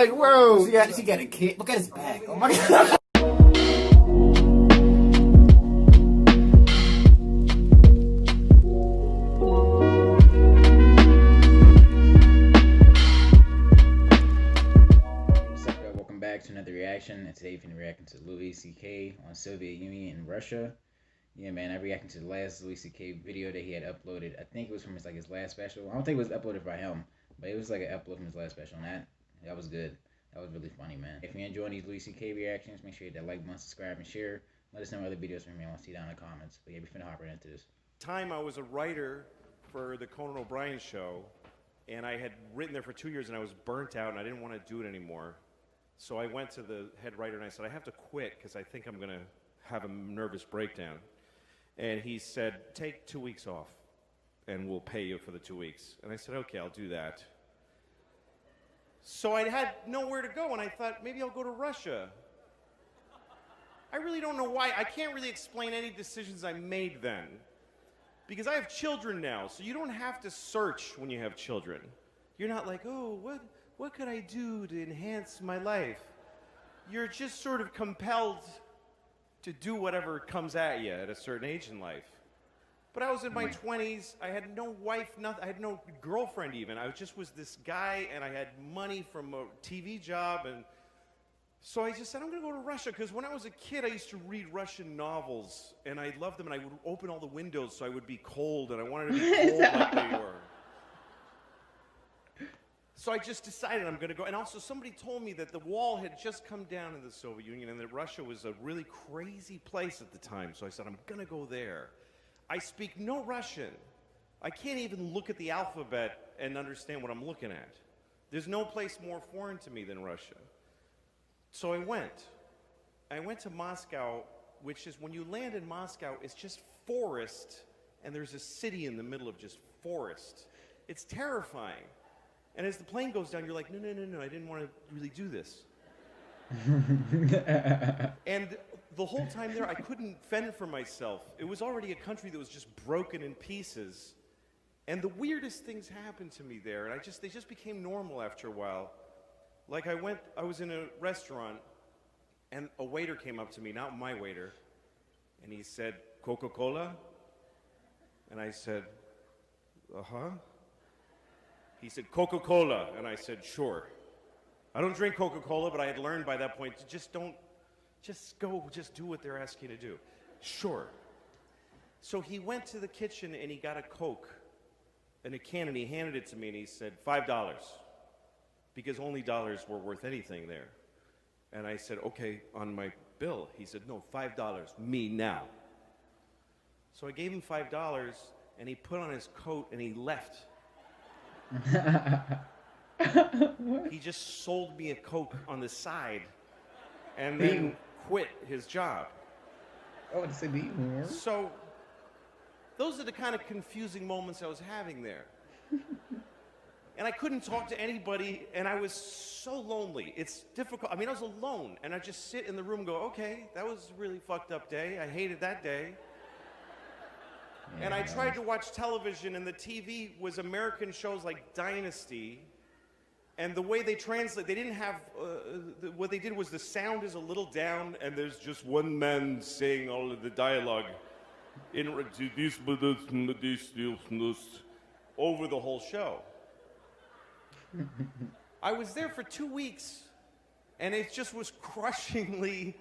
like, bro, she got a kid. Look at his back. Oh my god. Back to another reaction, and today we're going to react to Louis C.K. on Soviet Union and Russia. Yeah, man, I reacted to the last Louis C.K. video that he had uploaded. I think it was from his last special. I don't think it was uploaded by him, but it was like an upload from his last special, and that was good. That was really funny, man. If you're enjoying these Louis C.K. reactions, make sure you hit that like button, subscribe, and share. Let us know other videos from me. I want to see down in the comments. But yeah, we're finna hop right into this. I was a writer for the Conan O'Brien show, and I had written there for 2 years, and I was burnt out, and I didn't want to do it anymore. So I went to the head writer and I said, I have to quit because I think I'm going to have a nervous breakdown. And he said, take 2 weeks off and we'll pay you for the 2 weeks. And I said, okay, I'll do that. So I had nowhere to go, and I thought, maybe I'll go to Russia. I really don't know why. I can't really explain any decisions I made then. Because I have children now, so you don't have to search when you have children. You're not like, oh, what could I do to enhance my life? You're just sort of compelled to do whatever comes at you at a certain age in life. But I was in my 20s, I had no wife, nothing, I had no girlfriend even. I just was this guy, and I had money from a TV job, and so I just said, I'm gonna go to Russia, because when I was a kid, I used to read Russian novels, and I loved them, and I would open all the windows so I would be cold, and I wanted to be cold like they were. So I just decided I'm going to go. And also somebody told me that the wall had just come down in the Soviet Union and that Russia was a really crazy place at the time. So I said, I'm going to go there. I speak no Russian. I can't even look at the alphabet and understand what I'm looking at. There's no place more foreign to me than Russia. So I went. I went to Moscow, which is, when you land in Moscow, it's just forest, and there's a city in the middle of just forest. It's terrifying. And as the plane goes down, you're like, no, I didn't want to really do this. And the whole time there, I couldn't fend for myself. It was already a country that was just broken in pieces. And the weirdest things happened to me there, and they just became normal after a while. Like I was in a restaurant, and a waiter came up to me, not my waiter, and he said, Coca-Cola? And I said, uh-huh. He said, Coca-Cola, and I said, sure. I don't drink Coca-Cola, but I had learned by that point to just do what they're asking you to do. Sure. So he went to the kitchen and he got a Coke in a can, and he handed it to me, and he said, $5, because only dollars were worth anything there. And I said, okay, on my bill. He said, no, $5, me now. So I gave him $5, and he put on his coat and he left. He just sold me a Coke on the side and then quit his job. Oh, it's a deal. So those are the kind of confusing moments I was having there. And I couldn't talk to anybody, and I was so lonely. It's difficult. I mean, I was alone, and I just sit in the room and go, okay, that was a really fucked up day. I hated that day. Yeah. And I tried to watch television, and the TV was American shows like Dynasty, and the way they translate, they didn't have, what they did was the sound is a little down, and there's just one man saying all of the dialogue over the whole show. I was there for 2 weeks, and it just was crushingly,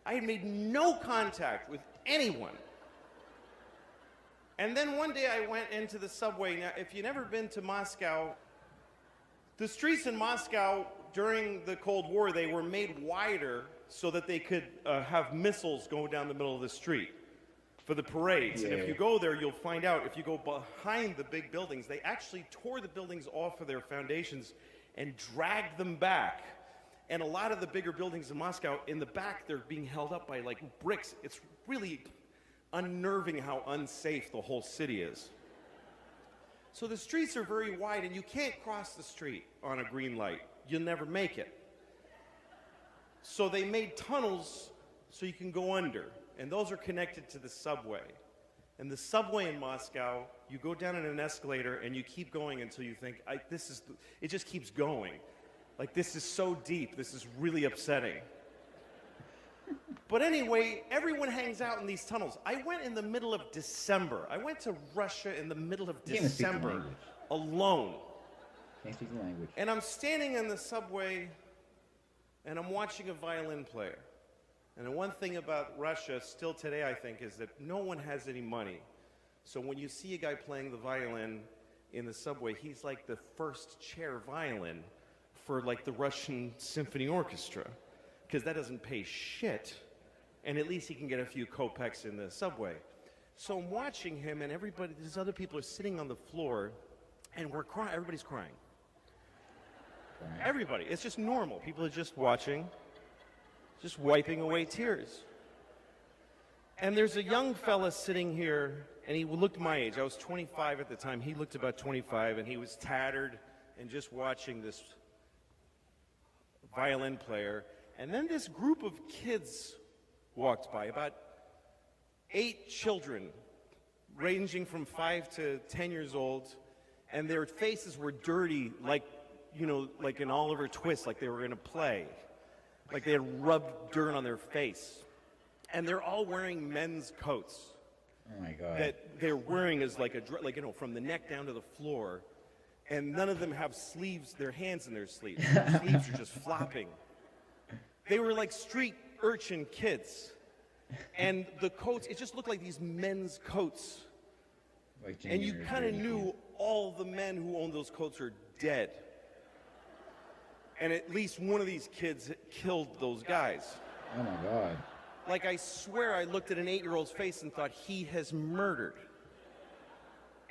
I had made no contact with anyone. And then one day I went into the subway. Now, if you've never been to Moscow, the streets in Moscow during the Cold War, they were made wider so that they could have missiles go down the middle of the street for the parades. Yeah. And if you go there, you'll find out, if you go behind the big buildings, they actually tore the buildings off of their foundations and dragged them back. And a lot of the bigger buildings in Moscow, in the back, they're being held up by like bricks. It's really unnerving how unsafe the whole city is. So the streets are very wide, and you can't cross the street on a green light. You'll never make it. So they made tunnels so you can go under, and those are connected to the subway. And the subway in Moscow, you go down in an escalator and you keep going until you think, it just keeps going. Like, this is so deep. This is really upsetting. But anyway, everyone hangs out in these tunnels. I went in the middle of December. I went to Russia in the middle of You can't even speak the December language. alone. Can't speak the language. And I'm standing in the subway and I'm watching a violin player. And the one thing about Russia still today, I think, is that no one has any money. So when you see a guy playing the violin in the subway, he's like the first chair violin for like the Russian symphony orchestra, because that doesn't pay shit, and at least he can get a few kopecks in the subway. So I'm watching him, and everybody, these other people are sitting on the floor, and we're crying. Everybody's crying. Right. Everybody. It's just normal. People are just watching, just wiping away tears. And there's a young fella sitting here, and he looked my age. I was 25 at the time. He looked about 25, and he was tattered and just watching this violin player. And then this group of kids walked by, about 8 children, ranging from 5 to 10 years old, and their faces were dirty, like, you know, like in Oliver Twist, like they were in a play. Like they had rubbed dirt on their face. And they're all wearing men's coats. Oh my God. That they're wearing is like like, you know, from the neck down to the floor. And none of them have sleeves, their hands in their sleeves. Their sleeves are just flopping. They were like street urchin kids. And the coats, it just looked like these men's coats. Like And you junior kind of grade knew kid. all the men who owned those coats are dead. And at least one of these kids killed those guys. Oh my God. Like, I swear I looked at an 8-year-old's face and thought, he has murdered.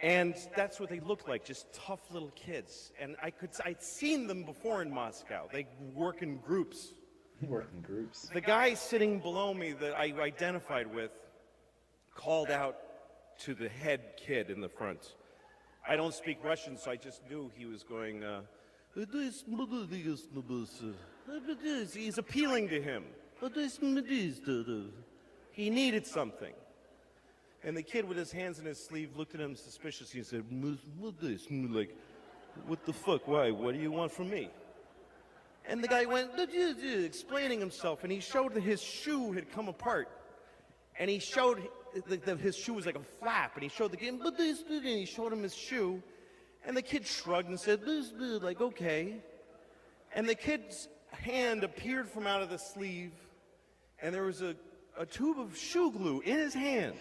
And that's what they looked like, just tough little kids. And I'd seen them before in Moscow. They work in groups. Work in groups. The guy sitting below me that I identified with called out to the head kid in the front. I don't speak Russian, so I just knew he was going, he's appealing to him. He needed something. And the kid with his hands in his sleeve looked at him suspiciously and said, like, what the fuck, why, what do you want from me? And the guy went, explaining himself, and he showed that his shoe had come apart. And he showed that his shoe was like a flap, and he showed the kid, and he showed him his shoe, and the kid shrugged and said, like, okay. And the kid's hand appeared from out of the sleeve, and there was a tube of shoe glue in his hand.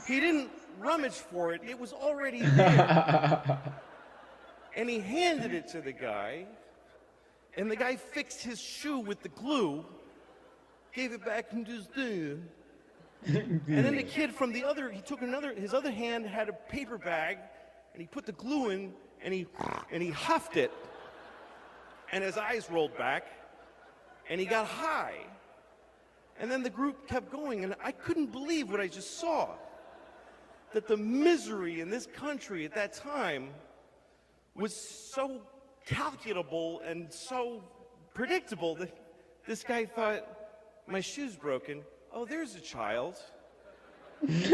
He didn't rummage for it, it was already there. And he handed it to the guy, and the guy fixed his shoe with the glue, gave it back and just did. And then the kid from the other, he took his other hand had a paper bag, and he put the glue in, and he huffed it, and his eyes rolled back, and he got high. And then the group kept going, and I couldn't believe what I just saw. That the misery in this country at that time was so calculable and so predictable that this guy thought, my shoe's broken. Oh, there's a child. He's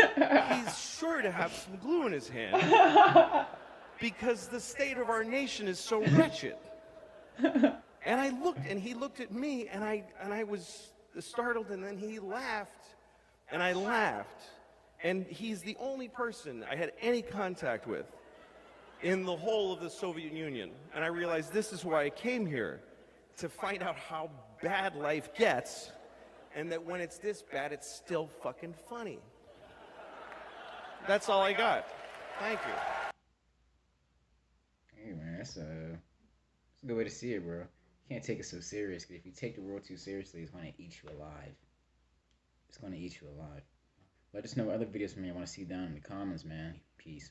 sure to have some glue in his hand because the state of our nation is so wretched. And I looked, and he looked at me, and I was startled, and then he laughed, and I laughed. And he's the only person I had any contact with in the whole of the Soviet Union. And I realized this is why I came here, to find out how bad life gets, and that when it's this bad, it's still fucking funny. That's all I got. Thank you. Hey man, that's a good way to see it, bro. You can't take it so seriously. If you take the world too seriously, it's going to eat you alive. It's going to eat you alive. Let us know what other videos from me I want to see down in the comments, man. Peace.